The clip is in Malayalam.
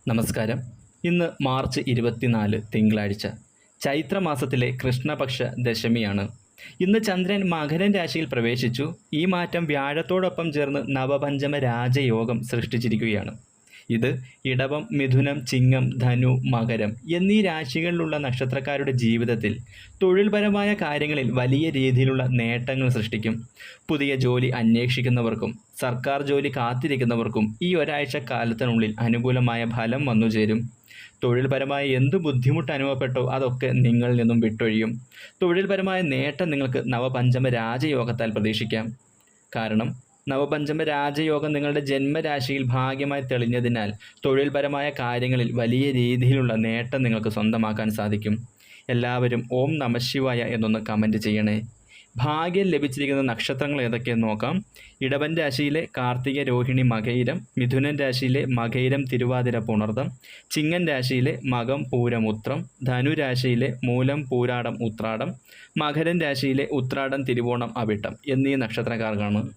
നമസ്കാരം. ഇന്ന് മാർച്ച് 24 തിങ്കളാഴ്ച. ചൈത്രമാസത്തിലെ കൃഷ്ണപക്ഷ ദശമിയാണ്. ഇന്ന് ചന്ദ്രൻ മകരൻ രാശിയിൽ പ്രവേശിച്ചു. ഈ മാറ്റം വ്യാഴത്തോടൊപ്പം ചേർന്ന് നവപഞ്ചമ രാജയോഗം സൃഷ്ടിച്ചിരിക്കുകയാണ്. ഇത് ഇടവം, മിഥുനം, ചിങ്ങം, ധനു, മകരം എന്നീ രാശികളിലുള്ള നക്ഷത്രക്കാരുടെ ജീവിതത്തിൽ തൊഴിൽപരമായ കാര്യങ്ങളിൽ വലിയ രീതിയിലുള്ള നേട്ടങ്ങൾ സൃഷ്ടിക്കും. പുതിയ ജോലി അന്വേഷിക്കുന്നവർക്കും സർക്കാർ ജോലി കാത്തിരിക്കുന്നവർക്കും ഈ ഒരാഴ്ച കാലത്തിനുള്ളിൽ അനുകൂലമായ ഫലം വന്നുചേരും. തൊഴിൽപരമായ എന്ത് ബുദ്ധിമുട്ട് അനുഭവപ്പെട്ടോ അതൊക്കെ നിങ്ങളിൽ നിന്നും വിട്ടൊഴിയും. തൊഴിൽപരമായ നേട്ടം നിങ്ങൾക്ക് നവപഞ്ചമ രാജയോഗത്താൽ പ്രതീക്ഷിക്കാം. കാരണം നവപഞ്ചമ രാജയോഗം നിങ്ങളുടെ ജന്മരാശിയിൽ ഭാഗ്യമായി തെളിഞ്ഞതിനാൽ തൊഴിൽപരമായ കാര്യങ്ങളിൽ വലിയ രീതിയിലുള്ള നേട്ടം നിങ്ങൾക്ക് സ്വന്തമാക്കാൻ സാധിക്കും. എല്ലാവരും ഓം നമഃശിവായ എന്നൊന്ന് കമൻറ്റ് ചെയ്യണേ. ഭാഗ്യം ലഭിച്ചിരിക്കുന്ന നക്ഷത്രങ്ങൾ ഏതൊക്കെയെന്ന് നോക്കാം. ഇടവൻ രാശിയിലെ കാർത്തിക, രോഹിണി, മകയിരം, മിഥുനൻ രാശിയിലെ മകയിരം, തിരുവാതിര, പുണർദം, ചിങ്ങൻ രാശിയിലെ മകം, പൂരം, ഉത്രം, ധനു രാശിയിലെ മൂലം, പൂരാടം, ഉത്രാടം, മകരൻ രാശിയിലെ ഉത്രാടം, തിരുവോണം, അവിട്ടം എന്നീ നക്ഷത്രക്കാർക്കാണ്